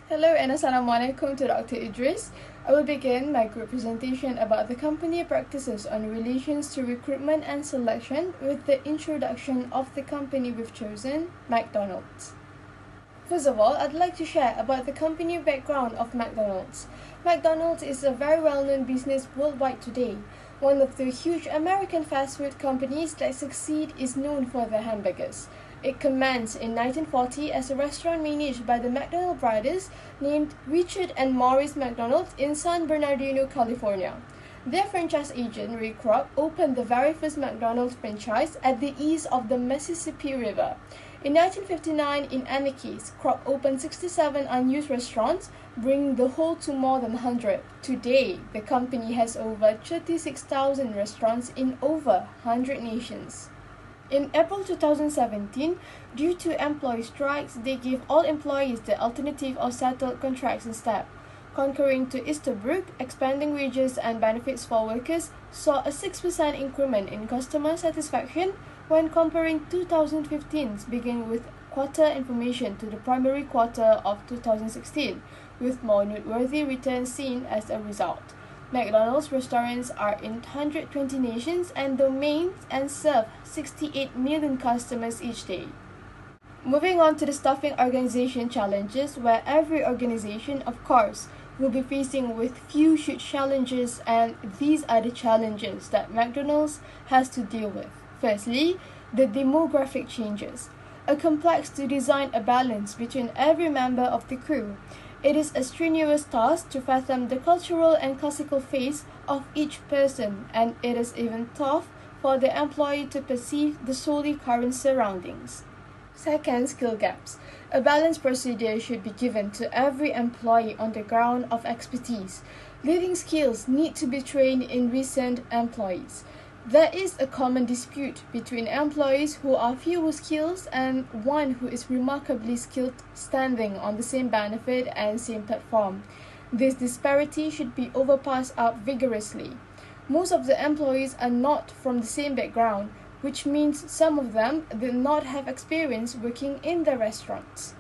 Hello and Assalamualaikum to Dr. Idris. I will begin my group presentation about the company practices on relations to recruitment and selection with the introduction of the company we've chosen, McDonald's. First of all, I'd like to share about the company background of McDonald's. McDonald's is a very well-known business worldwide today. One of the huge American fast food companies that succeed is known for their hamburgers. It commenced in 1940 as a restaurant managed by the McDonald brothers named Richard and Maurice McDonald in San Bernardino, California. Their franchise agent, Ray Kroc, opened the very first McDonald's franchise at the east of the Mississippi River. In 1959, in any case, Kroc opened 67 unused restaurants, bringing the whole to more than 100. Today, the company has over 36,000 restaurants in over 100 nations. In April 2017, due to employee strikes, they gave all employees the alternative of settled contracts instead. Concurring to Easterbrook, expanding wages and benefits for workers saw a 6% increment in customer satisfaction when comparing 2015's begin with quarter information to the primary quarter of 2016, with more noteworthy returns seen as a result. McDonald's restaurants are in 120 nations and domains and serve 68 million customers each day. Moving on to the staffing organization challenges, where every organization, of course, will be facing with few huge challenges, and these are the challenges that McDonald's has to deal with. Firstly, the demographic changes. A complex to design a balance between every member of the crew. It is a strenuous task to fathom the cultural and classical face of each person, and it is even tough for the employee to perceive the solely current surroundings. Second, skill gaps. A balanced procedure should be given to every employee on the ground of expertise. Leading skills need to be trained in recent employees. There is a common dispute between employees who are few with skills and one who is remarkably skilled standing on the same benefit and same platform. This disparity should be overpassed up vigorously. Most of the employees are not from the same background, which means some of them did not have experience working in the restaurants.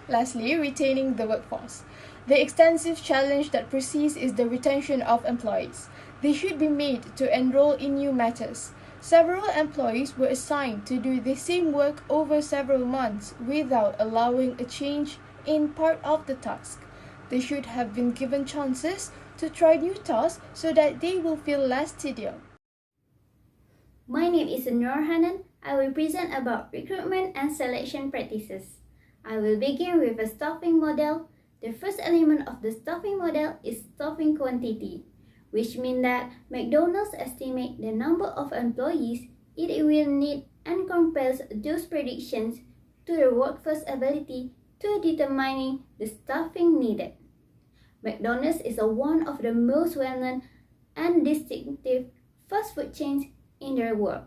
Lastly, retaining the workforce. The extensive challenge that precedes is the retention of employees. They should be made to enroll in new matters. Several employees were assigned to do the same work over several months without allowing a change in part of the task. They should have been given chances to try new tasks so that they will feel less tedious. My name is Nur Hanan. I will present about recruitment and selection practices. I will begin with a staffing model. The first element of the staffing model is staffing quantity, which means that McDonald's estimates the number of employees it will need and compares those predictions to the workforce ability to determining the staffing needed. McDonald's is one of the most well-known and distinctive fast food chains in the world.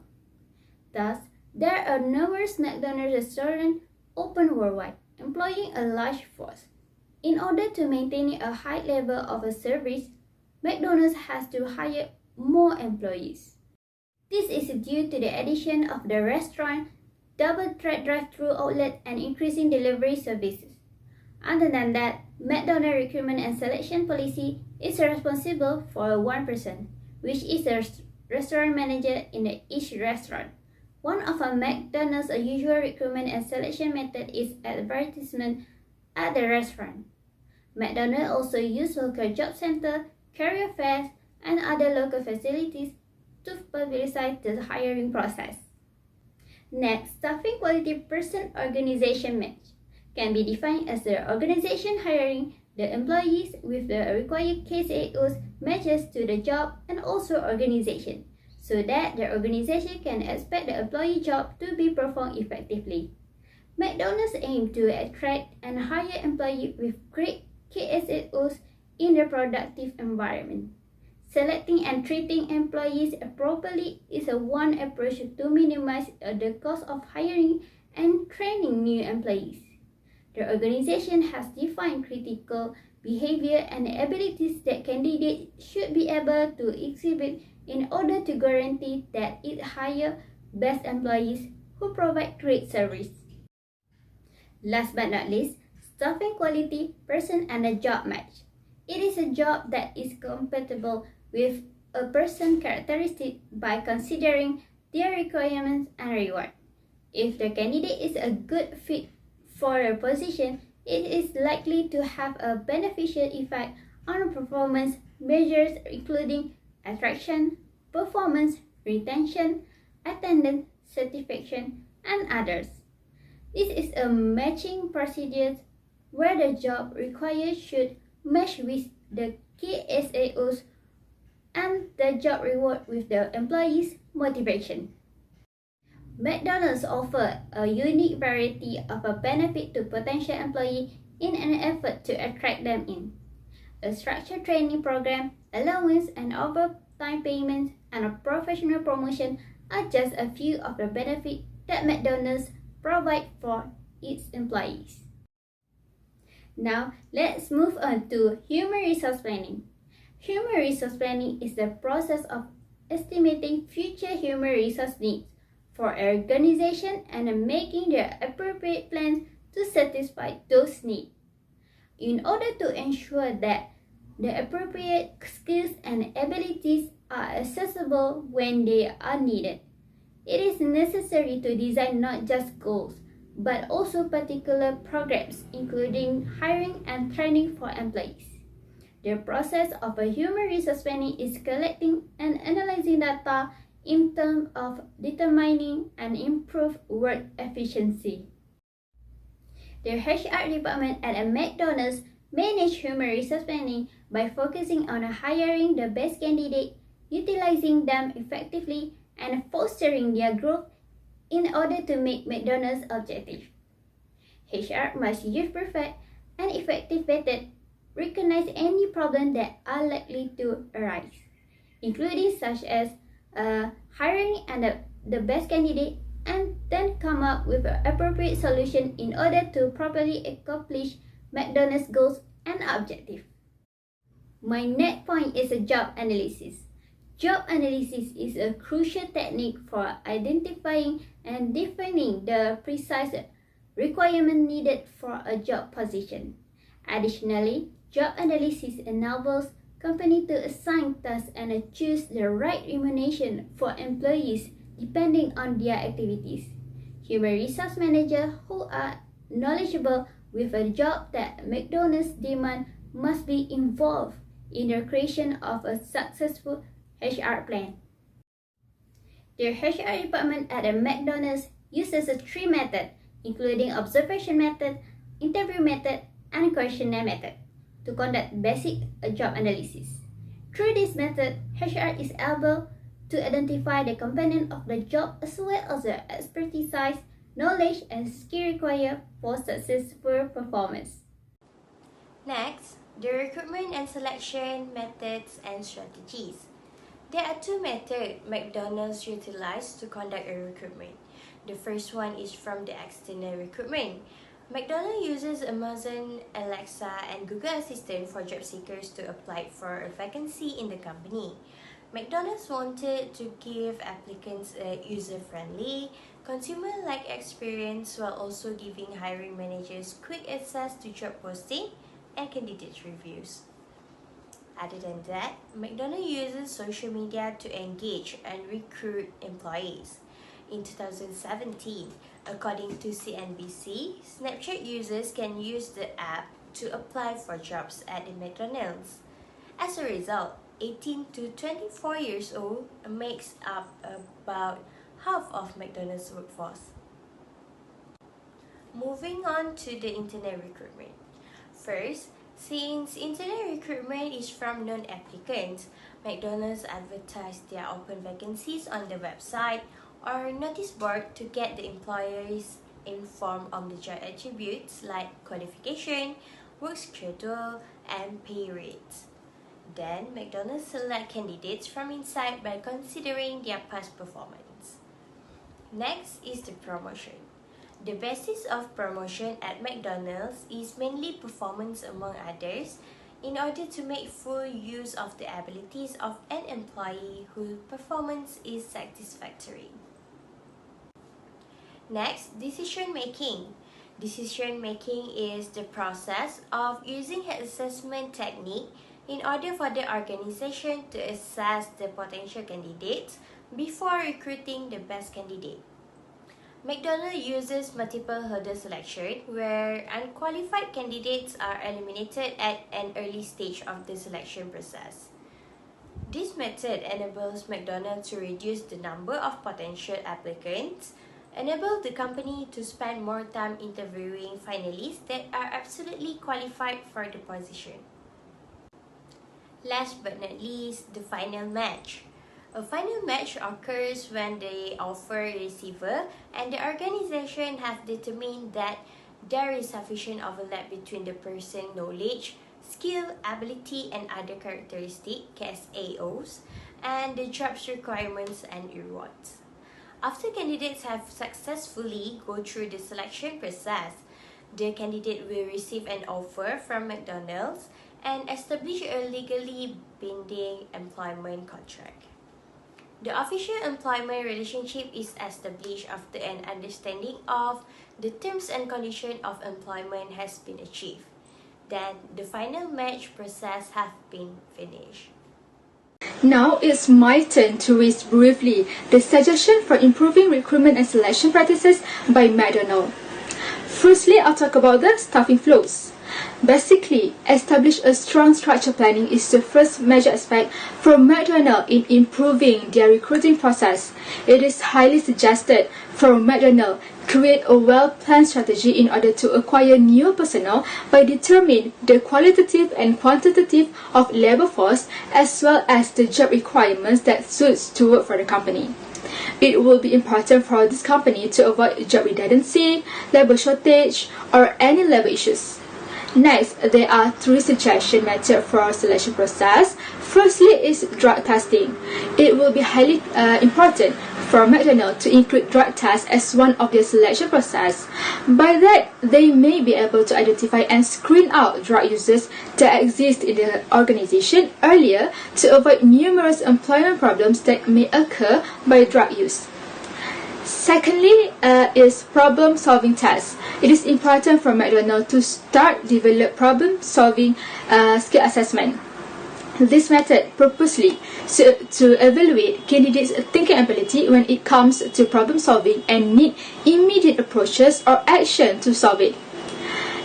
Thus, there are numerous McDonald's restaurants open worldwide, employing a large force. In order to maintain a high level of a service, McDonald's has to hire more employees. This is due to the addition of the restaurant, double-track drive-thru outlet, and increasing delivery services. Other than that, McDonald's recruitment and selection policy is responsible for one person, which is a restaurant manager in each restaurant. One of McDonald's usual recruitment and selection method is advertisement at the restaurant. McDonald's also uses local job center, career fairs, and other local facilities to publicize the hiring process. Next, staffing quality person-organization match can be defined as the organization hiring the employees with the required KSAOs matches to the job and also organization, so that the organization can expect the employee job to be performed effectively. McDonald's aims to attract and hire employees with great KSAOs in a productive environment. Selecting and treating employees properly is one approach to minimize the cost of hiring and training new employees. The organization has defined critical behavior and abilities that candidates should be able to exhibit in order to guarantee that it hires best employees who provide great service. Last but not least, staffing quality, person, and a job match. It is a job that is compatible with a person's characteristic by considering their requirements and reward. If the candidate is a good fit for a position, it is likely to have a beneficial effect on performance measures including attraction, performance, retention, attendance, satisfaction, and others. This is a matching procedure where the job required should match with the key SAOs and the job reward with the employee's motivation. McDonald's offers a unique variety of a benefit to potential employees in an effort to attract them in. A structured training program, allowance and overtime payments, and a professional promotion are just a few of the benefits that McDonald's provides for its employees. Now, let's move on to human resource planning. Human resource planning is the process of estimating future human resource needs for an organization and making the appropriate plans to satisfy those needs. In order to ensure that the appropriate skills and abilities are accessible when they are needed, it is necessary to design not just goals, but also particular programs, including hiring and training for employees. The process of a human resource planning is collecting and analyzing data in terms of determining and improve work efficiency. The HR department at a McDonald's manage human resource planning by focusing on hiring the best candidate, utilizing them effectively, and fostering their growth in order to make McDonald's objective. HR must use perfect and effective method recognize any problems that are likely to arise, including such as hiring and the best candidate, and then come up with an appropriate solution in order to properly accomplish McDonald's goals and objectives. My next point is a job analysis. Job analysis is a crucial technique for identifying and defining the precise requirement needed for a job position. Additionally, job analysis enables companies to assign tasks and choose the right remuneration for employees depending on their activities. Human resource managers who are knowledgeable with a job that McDonald's demand must be involved in the creation of a successful HR plan. The HR department at a McDonald's uses three methods, including observation method, interview method, and questionnaire method, to conduct basic job analysis. Through this method, HR is able to identify the component of the job as well as the expertise, knowledge, and skill required for successful performance. Next, the recruitment and selection methods and strategies. There are two methods McDonald's utilizes to conduct a recruitment. The first one is from the external recruitment. McDonald's uses Amazon, Alexa, and Google Assistant for job seekers to apply for a vacancy in the company. McDonald's wanted to give applicants a user-friendly, consumer-like experience while also giving hiring managers quick access to job posting and candidate reviews. Other than that, McDonald's uses social media to engage and recruit employees. In 2017, according to CNBC, Snapchat users can use the app to apply for jobs at the McDonald's. As a result, 18 to 24 years old makes up about half of McDonald's workforce. Moving on to the internet recruitment. First, since internet recruitment is from known applicants, McDonald's advertise their open vacancies on the website or notice board to get the employers informed on the job attributes like qualification, work schedule, and pay rates. Then, McDonald's select candidates from inside by considering their past performance. Next is the promotion. The basis of promotion at McDonald's is mainly performance among others in order to make full use of the abilities of an employee whose performance is satisfactory. Next, decision making. Decision making is the process of using an assessment technique in order for the organization to assess the potential candidates before recruiting the best candidate. McDonald's uses multiple hurdle selection where unqualified candidates are eliminated at an early stage of the selection process. This method enables McDonald's to reduce the number of potential applicants, enable the company to spend more time interviewing finalists that are absolutely qualified for the position. Last but not least, the final match. A final match occurs when the offer receiver and the organization have determined that there is sufficient overlap between the person's knowledge, skill, ability, and other characteristics, KSAOs, and the job's requirements and rewards. After candidates have successfully go through the selection process, the candidate will receive an offer from McDonald's and establish a legally binding employment contract. The official employment relationship is established after an understanding of the terms and conditions of employment has been achieved. Then the final match process have been finished. Now it's my turn to raise briefly the suggestion for improving recruitment and selection practices by McDonald's. Firstly, I'll talk about the staffing flows. Basically, establish a strong structure planning is the first major aspect for McDonald's in improving their recruiting process. It is highly suggested for McDonald's create a well-planned strategy in order to acquire new personnel by determining the qualitative and quantitative of labor force as well as the job requirements that suits to work for the company. It will be important for this company to avoid job redundancy, labor shortage, or any labor issues. Next, there are 3 suggestion methods for selection process. Firstly is drug testing. It will be highly important for McDonald's to include drug tests as one of their selection process. By that, they may be able to identify and screen out drug users that exist in the organization earlier to avoid numerous employment problems that may occur by drug use. Secondly is problem-solving tests. It is important for McDonald's to start develop problem-solving skill assessment. This method purposely to evaluate candidates' thinking ability when it comes to problem-solving and need immediate approaches or action to solve it.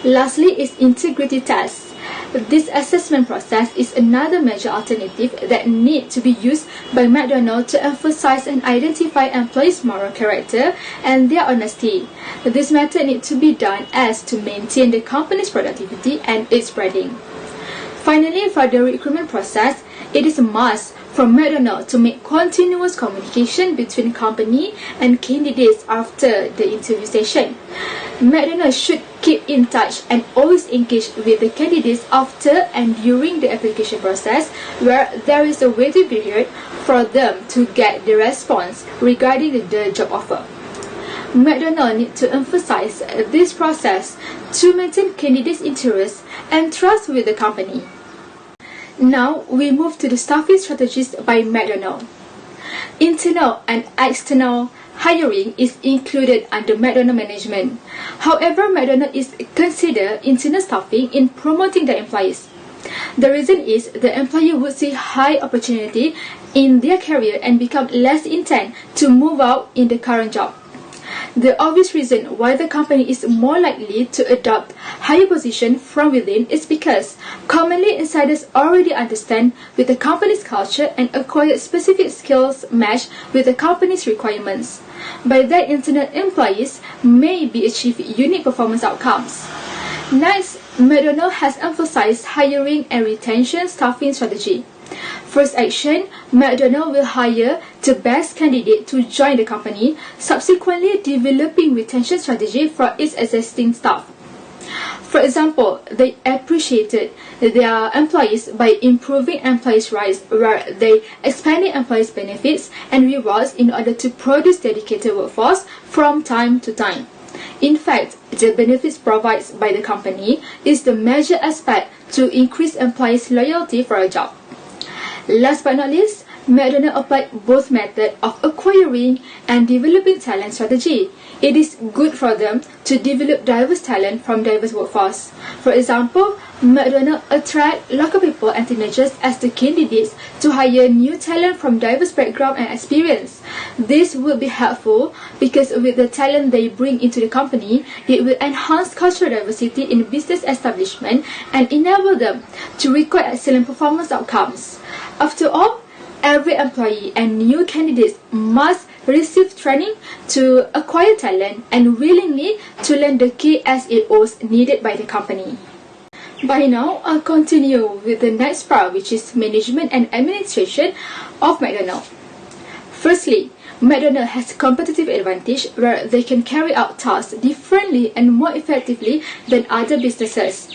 Lastly is integrity tests. This assessment process is another major alternative that need to be used by McDonald's to emphasize and identify employees' moral character and their honesty. This method needs to be done as to maintain the company's productivity and its branding. Finally, for the recruitment process, it is a must for McDonald's to make continuous communication between company and candidates after the interview session. McDonald's should keep in touch and always engage with the candidates after and during the application process, where there is a waiting period for them to get the response regarding the job offer. McDonald's needs to emphasize this process to maintain candidates' interest and trust with the company. Now we move to the staffing strategies by McDonald's. Internal and external hiring is included under McDonald's management. However, McDonald's is considered internal staffing in promoting their employees. The reason is the employee would see high opportunity in their career and become less intent to move out in the current job. The obvious reason why the company is more likely to adopt higher position from within is because commonly insiders already understand with the company's culture and acquire specific skills matched with the company's requirements. By that, internal employees may be achieve unique performance outcomes. Next, McDonald's has emphasized hiring and retention staffing strategy. First action, McDonald's will hire the best candidate to join the company, subsequently developing retention strategy for its existing staff. For example, they appreciated their employees by improving employees' rights, where they expanded employees' benefits and rewards in order to produce dedicated workforce from time to time. In fact, the benefits provided by the company is the major aspect to increase employees' loyalty for a job. Last but not least, McDonald's applied both methods of acquiring and developing talent strategy. It is good for them to develop diverse talent from diverse workforce. For example, McDonald's attract local people and teenagers as the candidates to hire new talent from diverse background and experience. This will be helpful because with the talent they bring into the company, it will enhance cultural diversity in business establishment and enable them to record excellent performance outcomes. After all, every employee and new candidates must receive training to acquire talent and willingly to learn the key SEOs needed by the company. By now, I'll continue with the next part, which is management and administration of McDonald's. Firstly, McDonald's has competitive advantage where they can carry out tasks differently and more effectively than other businesses.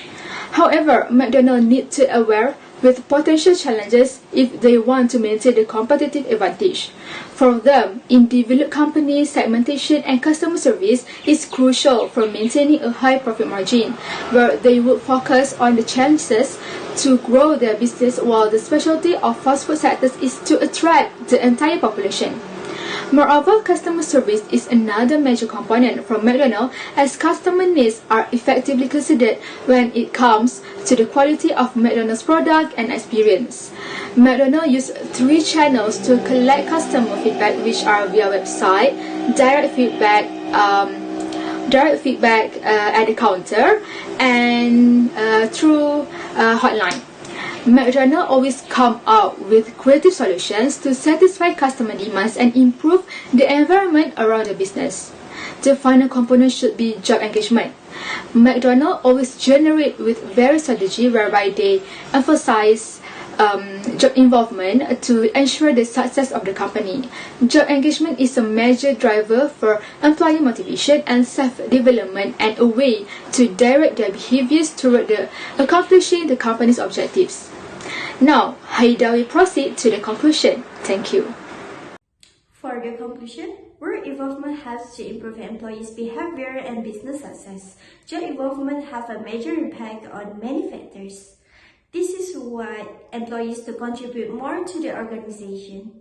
However, McDonald's needs to be aware with potential challenges if they want to maintain the competitive advantage. For them, in developed companies, segmentation and customer service is crucial for maintaining a high profit margin, where they would focus on the chances to grow their business, while the specialty of fast food sectors is to attract the entire population. Moreover, customer service is another major component for McDonald's, as customer needs are effectively considered when it comes to the quality of McDonald's product and experience. McDonald's uses 3 channels to collect customer feedback, which are via website, direct feedback at the counter, and through hotline. McDonald's always come out with creative solutions to satisfy customer demands and improve the environment around the business. The final component should be job engagement. McDonald's always generate with various strategy whereby they emphasize job involvement to ensure the success of the company. Job engagement is a major driver for employee motivation and self-development and a way to direct their behaviors toward accomplishing the company's objectives. Now, Haida will proceed to the conclusion. Thank you. For the conclusion, work involvement helps to improve employees' behavior and business success. Job involvement have a major impact on many factors. This is what employees to contribute more to the organization.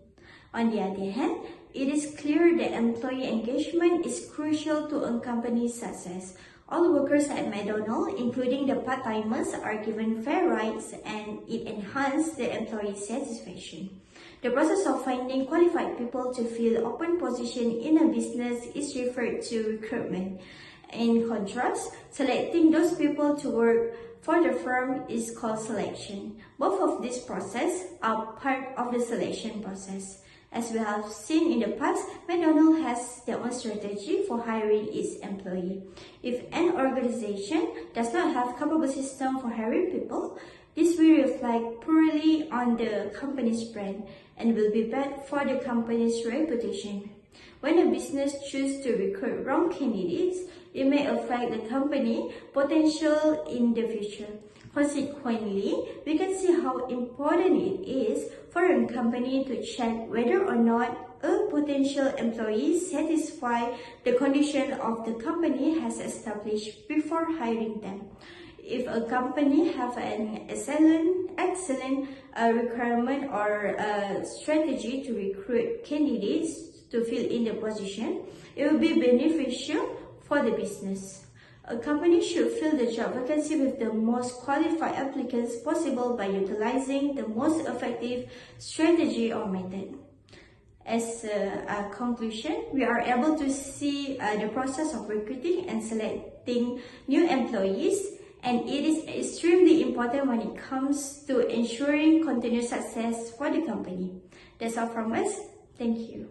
On the other hand, it is clear that employee engagement is crucial to a company's success. All workers at McDonald's, including the part-timers, are given fair rights and it enhances the employee satisfaction. The process of finding qualified people to fill open positions in a business is referred to recruitment. In contrast, selecting those people to work for the firm is called selection. Both of these processes are part of the selection process. As we have seen in the past, McDonald's has their own strategy for hiring its employee. If an organization does not have capable system for hiring people, this will reflect poorly on the company's brand and will be bad for the company's reputation. When a business chooses to recruit wrong candidates, it may affect the company's potential in the future. Consequently, we can see how important it is for a company to check whether or not a potential employee satisfies the condition of the company has established before hiring them. If a company have an excellent requirement or a strategy to recruit candidates to fill in the position, it will be beneficial for the business. A company should fill the job vacancy with the most qualified applicants possible by utilizing the most effective strategy or method. As a conclusion, we are able to see the process of recruiting and selecting new employees, and it is extremely important when it comes to ensuring continued success for the company. That's all from us. Thank you.